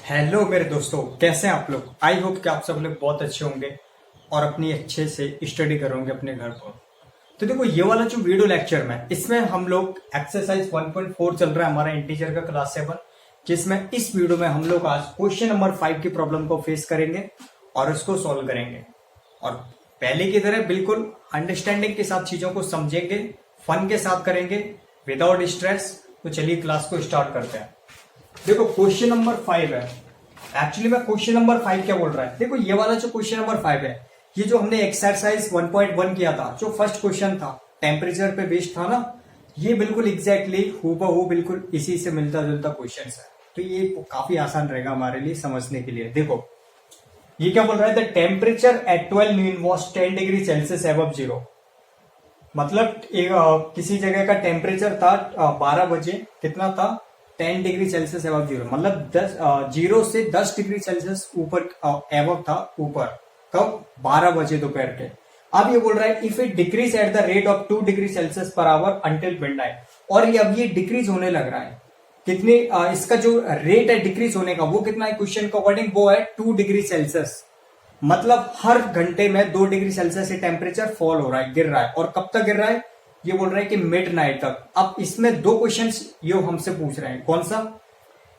Hello मेरे दोस्तों, कैसे हैं आप लोग। आई होप कि आप सब लोग बहुत अच्छे होंगे और अपनी अच्छे से स्टडी करोगे अपने घर पर। तो देखो, ये वाला जो वीडियो लेक्चर में इसमें हम लोग एक्सरसाइज 1.4 चल रहा है हमारा इंटीजर का क्लास 7, जिसमें इस वीडियो में हम लोग आज क्वेश्चन नंबर 5 की प्रॉब्लम को फेस करेंगे और उसको सॉल्व करेंगे। और पहले की तरह बिल्कुल अंडरस्टैंडिंग के साथ चीजों को समझेंगे, फन के साथ करेंगे, विदाउट स्ट्रेस। तो चलिए क्लास को स्टार्ट करते हैं। देखो, क्वेश्चन नंबर 5 है। एक्चुअली मैं क्वेश्चन नंबर 5 क्या बोल रहा है, देखो ये वाला जो क्वेश्चन नंबर 5 है, ये जो हमने एक्सरसाइज 1.1 किया था, जो फर्स्ट क्वेश्चन था टेम्परेचर पे बेस्ड था ना, ये बिल्कुल एग्जैक्टली हूबहू बिल्कुल इसी से मिलता जुलता क्वेश्चन है। तो ये काफी आसान रहेगा हमारे लिए समझने के लिए। देखो ये क्या बोल रहा है, the temperature at 12 Noon was 10 degree Celsius above zero. मतलब किसी जगह का टेम्परेचर था 12 बजे कितना था, 10 डिग्री सेल्सियस एबव जीरो। मतलब 0 से 10 डिग्री सेल्सियस ऊपर एबव था, ऊपर कब, 12 बजे दोपहर के। अब ये बोल रहा है if it decrease at the rate of 2 degree Celsius per hour until midnight. और ये अब ये डिक्रीज होने लग रहा है। कितने इसका जो रेट है डिक्रीज होने का वो कितना है, क्वेश्चन के अकॉर्डिंग वो है 2 डिग्री सेल्सियस। मतलब हर घंटे में 2 डिग्री सेल्सियस से टेम्परेचर फॉल हो रहा है, गिर रहा है। और कब तक गिर रहा है, ये बोल रहा है कि मिड नाइट तक। अब इसमें दो क्वेश्चंस ये हमसे पूछ रहे हैं, कौन सा,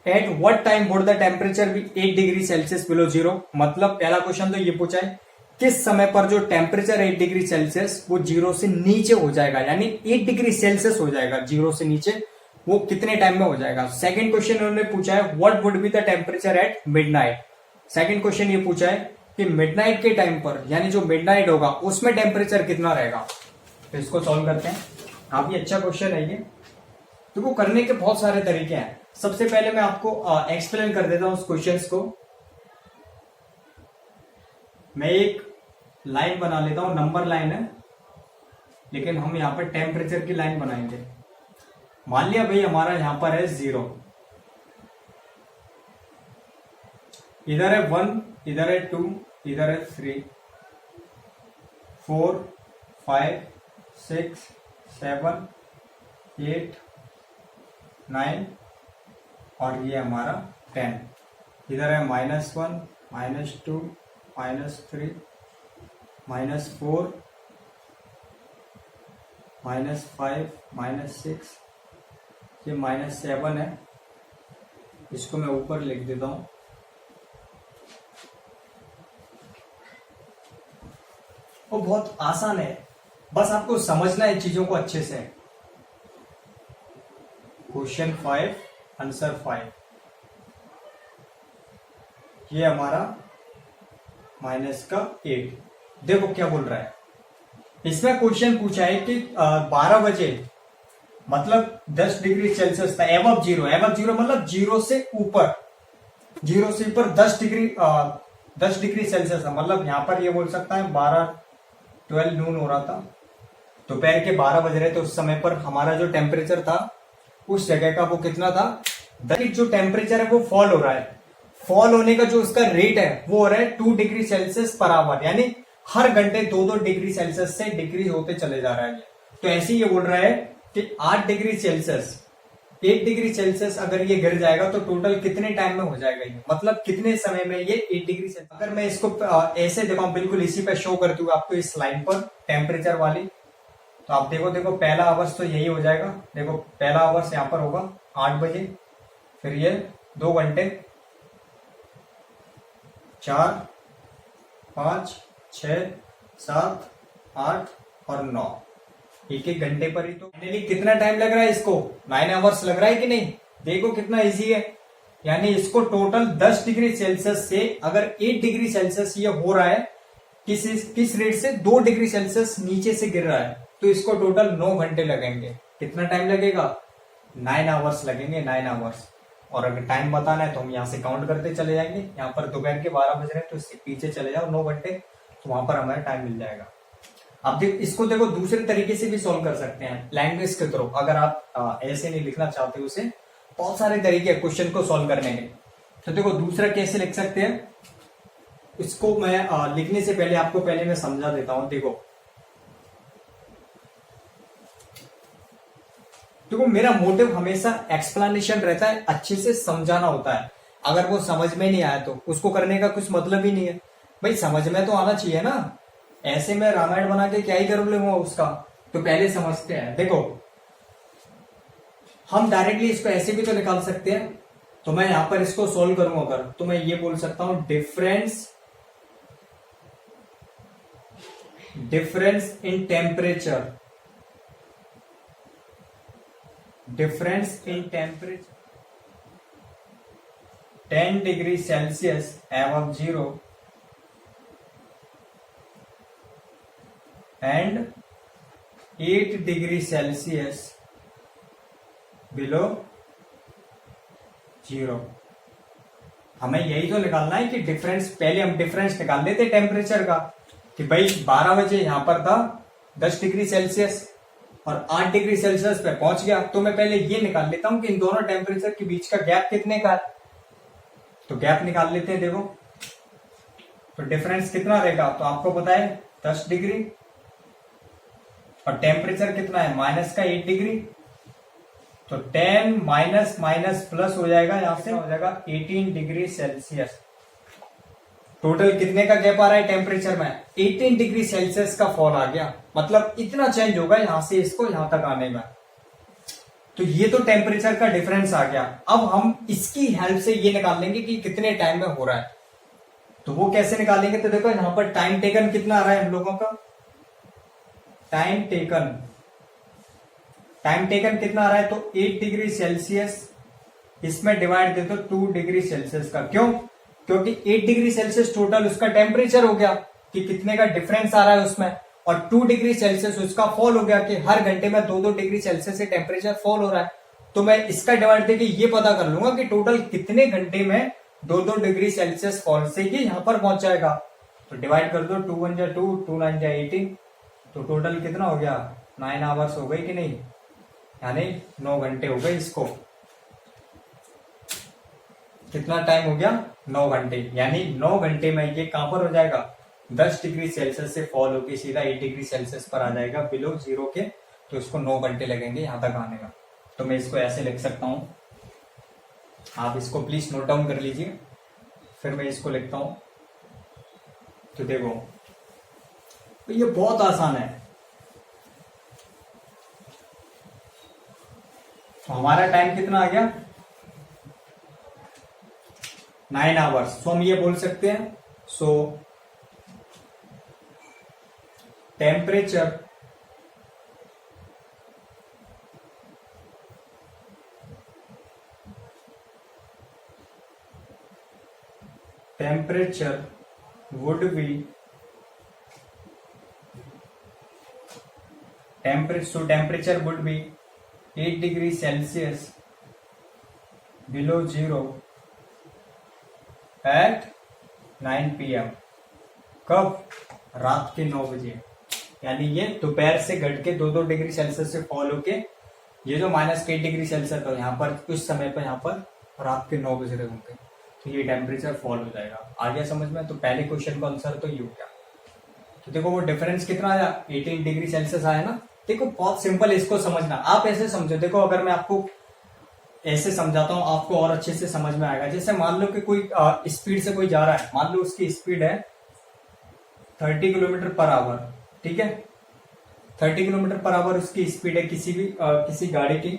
at what time would the temperature be 8 degree Celsius below zero. मतलब पहला क्वेश्चन तो ये पूछा है किस समय पर जो टेम्परेचर 8 डिग्री सेल्सियस वो जीरो से नीचे हो जाएगा, यानी 8 डिग्री सेल्सियस हो जाएगा जीरो से नीचे, वो कितने टाइम में हो जाएगा। सेकंड क्वेश्चन उन्होंने पूछा है what would be the temperature at midnight. Second question ये पूछा है कि मिडनाइट के टाइम पर, यानी जो मिडनाइट होगा उसमें टेम्परेचर कितना रहेगा। तो इसको सॉल्व करते हैं। काफी अच्छा क्वेश्चन है ये। तो वो करने के बहुत सारे तरीके हैं। सबसे पहले मैं आपको एक्सप्लेन कर देता हूं उस क्वेश्चंस को। मैं एक लाइन बना लेता हूं, नंबर लाइन है, लेकिन हम यहां पर टेम्परेचर की लाइन बनाएंगे। मान लिया भाई हमारा यहां पर है 0, इधर है 1, इधर है 2, इधर है 3, 4, 5, 6, 7, 8, 9 और ये हमारा 10। इधर है -1, -2, -3, -4, -5, -6, ये -7 है। इसको मैं ऊपर लिख देता हूं। वो बहुत आसान है, बस आपको समझना है चीजों को अच्छे से। क्वेश्चन 5 आंसर 5, ये हमारा -8। देखो क्या बोल रहा है, इसमें क्वेश्चन पूछा है कि 12 बजे मतलब 10 डिग्री सेल्सियस था, एबव जीरो। एबव जीरो मतलब जीरो से ऊपर, जीरो से ऊपर 10 डिग्री सेल्सियस है। मतलब यहां पर ये बोल सकता है 12 नून हो रहा था, दोपहर के 12 बज रहे थे। उस समय पर हमारा जो टेम्परेचर था उस जगह का वो कितना था, जो टेम्परेचर है वो फॉल हो रहा है। फॉल होने का जो उसका रेट है वो हो रहा है 2 डिग्री सेल्सियस पर आवर, यानी हर घंटे 2-2 डिग्री सेल्सियस से डिक्रीज होते चले जा रहा है। तो ऐसे ही ये बोल रहा है कि 8 डिग्री सेल्सियस, 8 डिग्री सेल्सियस अगर ये गिर जाएगा तो टोटल कितने टाइम में हो जाएगा ये, मतलब कितने समय में ये 8 डिग्री सेल्सियस। अगर मैं इसको ऐसे दिखाऊं, बिल्कुल इसी पे शो करती हूँ आपको इस लाइन पर टेम्परेचर वाली, तो आप देखो पहला आवर्स तो यही हो जाएगा। देखो पहला आवर्स यहाँ पर होगा 8 बजे, फिर ये 2 घंटे, 4, 5, 6, 7, 8 और 9, एक एक घंटे पर ही। तो फाइनली कितना टाइम लग रहा है इसको, 9 आवर्स लग रहा है कि नहीं। देखो कितना इजी है, यानी इसको टोटल 10 डिग्री सेल्सियस से अगर 8 डिग्री सेल्सियस ये हो रहा है, किस रेट से, 2 डिग्री सेल्सियस नीचे से गिर रहा है, तो इसको टोटल 9 घंटे लगेंगे। कितना टाइम लगेगा, 9 आवर्स लगेंगे, 9 आवर्स। और अगर टाइम बताना है तो हम यहाँ से काउंट करते चले जाएंगे। यहाँ पर दोपहर के 12 बज रहे हैं तो इससे पीछे चले जाओ 9 घंटे, तो वहां पर हमारा टाइम मिल जाएगा। अब इसको देखो दूसरे तरीके से भी सॉल्व कर सकते हैं, लैंग्वेज के थ्रू। अगर आप ऐसे नहीं लिखना चाहते उसे, बहुत सारे तरीके हैं क्वेश्चन को सॉल्व करने के। तो देखो दूसरा कैसे लिख सकते हैं, इसको मैं लिखने से पहले आपको पहले मैं समझा देता हूं। देखो मेरा मोटिव हमेशा एक्सप्लेनेशन रहता है, अच्छे से समझाना होता है। अगर वो समझ में नहीं आया तो उसको करने का कुछ मतलब ही नहीं है। भाई समझ में तो आना चाहिए ना, ऐसे मैं रामायण बना के क्या ही कर लूंगा उसका। तो पहले समझते हैं। देखो हम डायरेक्टली इसको ऐसे भी तो निकाल सकते हैं। तो मैं यहां पर इसको सोल्व करूं अगर, तो मैं ये बोल सकता हूं difference in temperature, difference in temperature 10 degree Celsius above 0 and 8 degree Celsius below 0। हमें यही तो निकालना है कि डिफरेंस, पहले हम डिफरेंस निकाल लेते टेम्परेचर का कि भाई 12 बजे यहां पर था 10 डिग्री सेल्सियस और 8 डिग्री सेल्सियस पे पहुंच गया। तो मैं पहले ये निकाल लेता हूं कि इन दोनों टेम्परेचर के बीच का गैप कितने का है। तो गैप निकाल लेते हैं। देखो तो डिफरेंस कितना रहेगा, तो आपको पता है 10 डिग्री और टेम्परेचर कितना है माइनस का 8 डिग्री। तो 10 माइनस माइनस प्लस हो जाएगा, यहां से हो जाएगा 18 डिग्री सेल्सियस। टोटल कितने का गैप आ रहा है टेम्परेचर में, 18 डिग्री सेल्सियस का फॉल आ गया। मतलब इतना चेंज होगा यहां से इसको यहां तक आने में। तो ये तो टेम्परेचर का डिफरेंस आ गया। अब हम इसकी हेल्प से ये निकाल लेंगे कि कितने टाइम में हो रहा है। तो वो कैसे निकालेंगे, तो देखो यहां पर टाइम टेकन कितना आ रहा है हम लोगों का, टाइम टेकन कितना आ रहा है, तो 8 डिग्री सेल्सियस, इसमें डिवाइड दे दो 2 डिग्री सेल्सियस का। क्यों, क्योंकि 8 डिग्री सेल्सियस टोटल उसका टेम्परेचर हो गया कि कितने का डिफरेंस आ रहा है उसमें, और 2 डिग्री सेल्सियस उसका फॉल हो गया कि हर घंटे में 2-2 डिग्री सेल्सियस से टेम्परेचर फॉल हो रहा है। तो मैं इसका डिवाइड देके ये पता कर लूंगा कि टोटल कितने घंटे में 2-2 डिग्री सेल्सियस फॉल से ही यहां पर पहुंच जाएगा। तो डिवाइड कर दो, 2 1 जा 2, 2 9 जा 18, तो टोटल कितना हो गया, 9 आवर्स हो गई कि नहीं, यानी 9 घंटे हो गए। इसको कितना टाइम हो गया, 9 घंटे। यानी 9 घंटे में ये कहां पर हो जाएगा, 10 डिग्री सेल्सियस से फॉल होकर सीधा 8 डिग्री सेल्सियस पर आ जाएगा बिलो 0 के। तो इसको 9 घंटे लगेंगे यहां तक आने का। तो मैं इसको ऐसे लिख सकता हूं, आप इसको प्लीज नोट डाउन कर लीजिए, फिर मैं इसको लिखता हूं। तो देखो तो ये बहुत आसान है। तो हमारा टाइम कितना आ गया, 9 आवर्स। सो हम ये बोल सकते हैं, so temperature would be temperature would be 8 degree Celsius below 0 at 9 PM। कब, रात के 9 बजे। यानी ये दोपहर से घट के 2-2 डिग्री सेल्सियस से फॉल होके ये जो -8 डिग्री सेल्सियस था यहाँ पर उस समय पर यहाँ पर रात के 9 बजे तक होंगे। तो ये टेम्परेचर फॉल हो जाएगा। आ गया समझ में। तो पहले क्वेश्चन का आंसर तो ये हो गया। तो देखो वो डिफरेंस कितना आया, 18 डिग्री सेल्सियस आया ना। देखो बहुत सिंपल, इसको समझना। आप ऐसे समझो, देखो अगर मैं आपको ऐसे समझाता हूं आपको और अच्छे से समझ में आएगा। जैसे मान लो कि कोई स्पीड से कोई जा रहा है, मान लो उसकी स्पीड है 30 किलोमीटर पर आवर, ठीक है, 30 किलोमीटर पर आवर उसकी स्पीड है किसी गाड़ी की,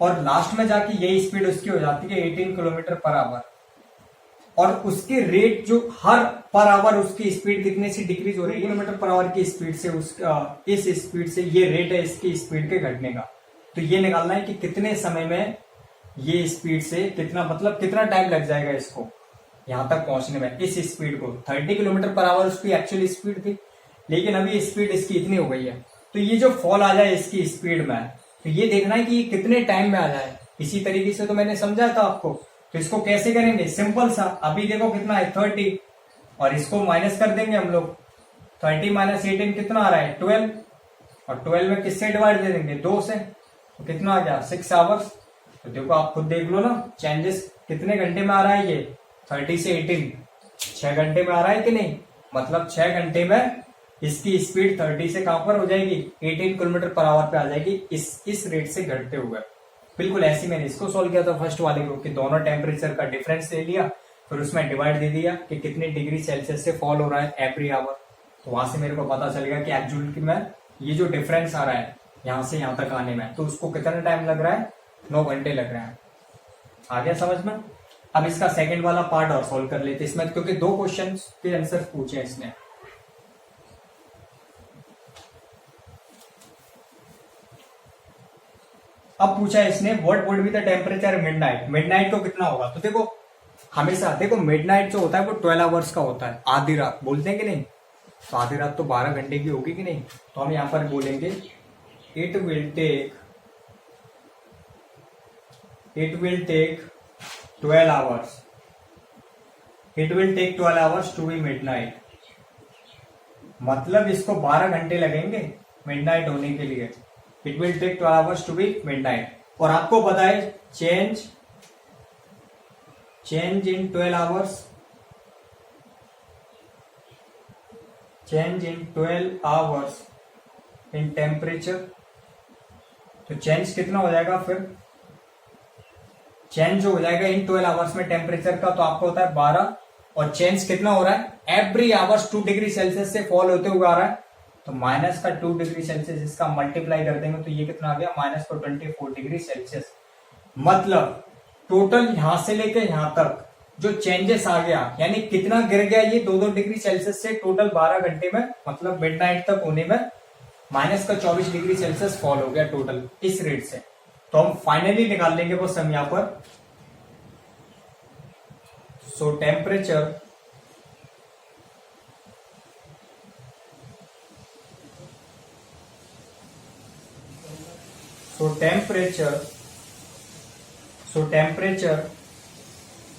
और लास्ट में जाके यही स्पीड उसकी हो जाती है 18 किलोमीटर पर आवर। और उसकी रेट जो हर पर आवर उसकी स्पीड कितने से डिक्रीज हो रही है, किलोमीटर पर आवर की स्पीड से इस स्पीड से ये रेट है इसकी स्पीड के घटने का। तो ये निकालना है कि कितने समय में ये स्पीड से कितना, मतलब कितना टाइम लग जाएगा इसको यहां तक पहुंचने में। इस स्पीड को 30 किलोमीटर पर आवर उसकी एक्चुअली स्पीड थी, लेकिन अभी स्पीड इसकी इतनी हो गई है। तो ये जो फॉल आ जाए इसकी स्पीड में, तो ये देखना है कि ये कितने टाइम में आ जाए। इसी तरीके से तो मैंने समझा था आपको। तो इसको कैसे करेंगे, सिंपल सा। अभी देखो कितना है 30, और इसको माइनस कर देंगे हम लोग। 30 माइनस 18 कितना आ रहा है 12, और 12 में किससे डिवाइड दे देंगे, 2 से। तो कितना आ गया 6 आवर्स। तो देखो आप खुद देख लो ना चेंजेस कितने घंटे में आ रहा है ये, 30 से 18 6 घंटे में आ रहा है कि नहीं। मतलब 6 घंटे में इसकी स्पीड 30 से कहां पर हो जाएगी, 18 किलोमीटर पर आवर पे आ जाएगी इस रेट से घटते हुए। बिल्कुल ऐसे मैंने इसको सॉल्व किया था फर्स्ट वाले को, कि दोनों टेम्परेचर का डिफरेंस ले लिया, फिर उसमें डिवाइड दे दिया कि कितने डिग्री सेल्सियस से फॉल हो रहा है एवरी आवर। तो वहां से मेरे को पता चल गया कि एक्चुअल में ये जो डिफरेंस आ रहा है यहाँ से यहाँ तक आने में, तो उसको कितना टाइम लग रहा है, 9 घंटे लग रहा है। आ गया समझ में। अब इसका सेकंड वाला पार्ट और सॉल्व कर लेते इसमें, क्योंकि 2 क्वेश्चन के आंसर पूछे हैं इसने। अब पूछा है इसने what would be the temperature midnight, midnight को कितना होगा। तो देखो हमेशा देखो मिडनाइट जो होता है वो 12 आवर्स का होता है, आधी रात बोलते हैं कि नहीं। तो आधी रात तो 12 घंटे की होगी कि नहीं। तो हम यहां पर बोलेंगे it will take 12 hours, it will take 12 hours to be midnight. मतलब इसको 12 घंटे लगेंगे मिडनाइट होने के लिए। It will take 12 hours to be midnight. और आपको पता है change in 12 hours, change in 12 hours in temperature. तो चेंज कितना हो जाएगा, फिर चेंज जो हो जाएगा इन 12 आवर्स में टेम्परेचर का, तो आपको होता है 12, और चेंज कितना हो रहा है एवरी आवर्स 2 डिग्री सेल्सियस से फॉल होते हुए आ रहा है। तो माइनस का 2 डिग्री सेल्सियस, इसका मल्टीप्लाई कर देंगे तो ये कितना आ गया, माइनस का 24 डिग्री सेल्सियस। मतलब टोटल यहां से लेके यहां तक जो चेंजेस आ गया, यानी कितना गिर गया ये 2-2 डिग्री सेल्सियस से टोटल 12 घंटे में, मतलब मिडनाइट तक होने में माइनस का 24 डिग्री सेल्सियस फॉल हो गया टोटल इस रेट से। तो हम फाइनली निकाल लेंगे वो सम यहां पर। सो temperature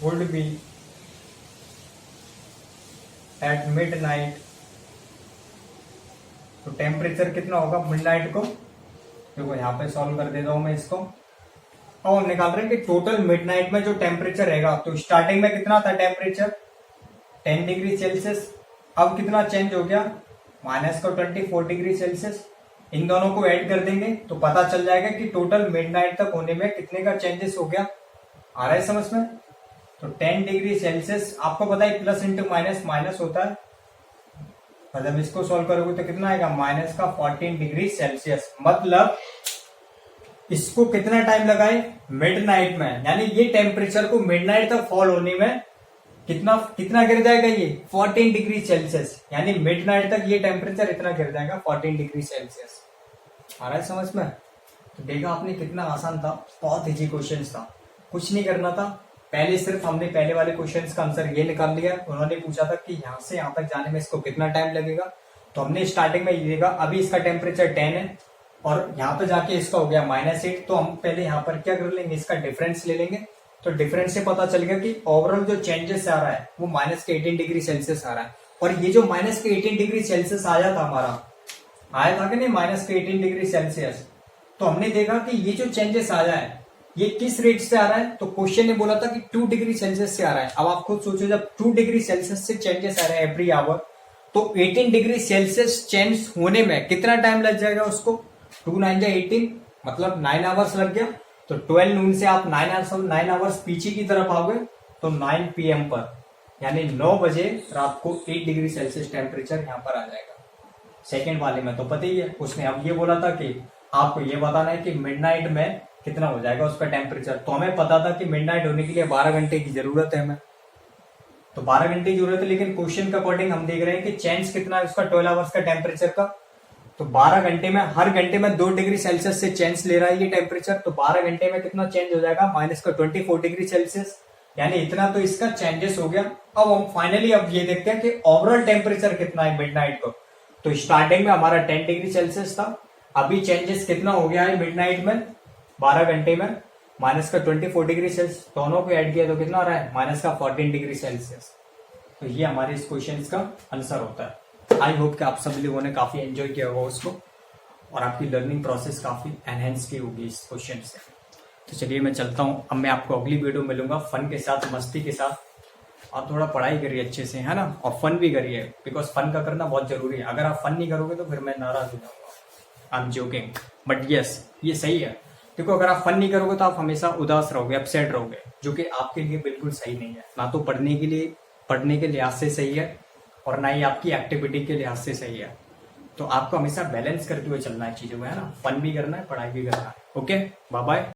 would be at midnight। तो टेम्परेचर कितना होगा मिडनाइट को, देखो यहां पे सॉल्व कर देता हूं मैं इसको। और हम निकाल रहे हैं कि टोटल मिडनाइट में जो टेम्परेचर रहेगा, तो स्टार्टिंग में कितना था टेम्परेचर 10 डिग्री सेल्सियस, अब कितना चेंज हो गया माइनस का 24 डिग्री सेल्सियस। इन दोनों को ऐड कर देंगे तो पता चल जाएगा कि टोटल मिडनाइट तक होने में कितने का चेंजेस हो गया। आ रहा है समझ में। तो 10 डिग्री सेल्सियस आपको पता है प्लस इंटू माइनस माइनस होता है, मतलब इसको सॉल्व करोगे तो कितना आएगा माइनस का 14 डिग्री सेल्सियस। मतलब इसको कितना टाइम लगाए मिडनाइट में, यानी ये टेम्परेचर को मिडनाइट तक फॉल होने में कितना गिर जाएगा ये 14 डिग्री सेल्सियस, यानी मिडनाइट तक ये टेम्परेचर इतना गिर जाएगा 14 डिग्री सेल्सियस। आ रहा है समझ में। तो देखा आपने कितना आसान था, बहुत इजी क्वेश्चन था, कुछ नहीं करना था। पहले सिर्फ हमने पहले वाले क्वेश्चन का आंसर ये निकाल लिया। उन्होंने पूछा था कि यहाँ से यहाँ तक जाने में इसको कितना टाइम लगेगा, तो हमने स्टार्टिंग में ये देखा अभी इसका टेम्परेचर 10 है और यहाँ पे जाके इसका हो गया -8। तो हम पहले यहाँ पर क्या कर लेंगे, इसका डिफरेंस ले लेंगे। तो डिफरेंस से पता चल गया कि ओवरऑल जो चेंजेस आ रहा है वो -18 डिग्री सेल्सियस आ रहा है। और ये जो -18 डिग्री सेल्सियस आया था हमारा, आया था कि नहीं -18 डिग्री सेल्सियस, तो हमने देखा कि ये जो चेंजेस आया है ये किस रेट से आ रहा है। तो क्वेश्चन ने बोला था कि 2 डिग्री सेल्सियस से आ रहा है। अब आप खुद सोचो, जब 2 डिग्री सेल्सियस से चेंजेस आ रहे हैं एवरी आवर, तो 18 डिग्री सेल्सियस चेंज होने में कितना टाइम लग जाएगा उसको, 2 9 जा 18, मतलब 9 आवर्स लग गया। तो 12 नून से आप 9 आवर्स पीछे की तरफ आओगे तो 9 PM पर, यानी 9 बजे रात को 8 डिग्री सेल्सियस टेम्परेचर यहाँ पर आ जाएगा। सेकेंड वाले में तो पता ही है, उसने अब ये बोला था कि आपको ये बताना है कि मिडनाइट में कितना हो जाएगा उसका टेम्परेचर। तो हमें पता था कि मिडनाइट होने के लिए 12 घंटे की जरूरत है हमें, तो 12 घंटे की जरूरत है। लेकिन क्वेश्चन के अकॉर्डिंग हम देख रहे हैं कि चेंज कितना है उसका 12 आवर्स का टेम्परेचर का। तो 12 घंटे में हर घंटे में 2 डिग्री सेल्सियस से चेंज ले रहा है ये टेम्परेचर। तो 12 घंटे में कितना चेंज हो जाएगा -24 डिग्री सेल्सियस, यानी इतना तो इसका चेंजेस हो गया। अब हम फाइनली अब ये देखते हैं कि ओवरऑल टेम्परेचर कितना है मिडनाइट को। तो स्टार्टिंग में हमारा 10 डिग्री सेल्सियस था, अभी चेंजेस कितना हो गया है मिडनाइट में 12 घंटे में -24 डिग्री सेल्सियस, दोनों को ऐड किया तो कितना आ रहा है -14 डिग्री सेल्सियस। तो ये हमारे इस क्वेश्चन का आंसर होता है। आई होप कि आप सभी लोगों ने काफी एंजॉय किया होगा उसको और आपकी लर्निंग प्रोसेस काफी एनहेंस की होगी इस क्वेश्चन से। तो चलिए मैं चलता हूँ, अब मैं आपको अगली वीडियो मिलूंगा फन के साथ, मस्ती के साथ। आप थोड़ा पढ़ाई करिए अच्छे से, है ना, और फन भी करिए, बिकॉज फन का करना बहुत जरूरी है। अगर आप फन नहीं करोगे तो फिर मैं नाराज हो जाऊंगा। I am joking, but yes ये सही है। देखो अगर आप फन नहीं करोगे तो आप हमेशा उदास रहोगे, अपसेट रहोगे, जो कि आपके लिए बिल्कुल सही नहीं है। ना तो पढ़ने के लिहाज से सही है और ना ही आपकी एक्टिविटी के लिहाज से सही है। तो आपको हमेशा बैलेंस करते हुए चलना है चीजों में, है ना। फन भी करना है, पढ़ाई भी करना है। Okay, bye bye.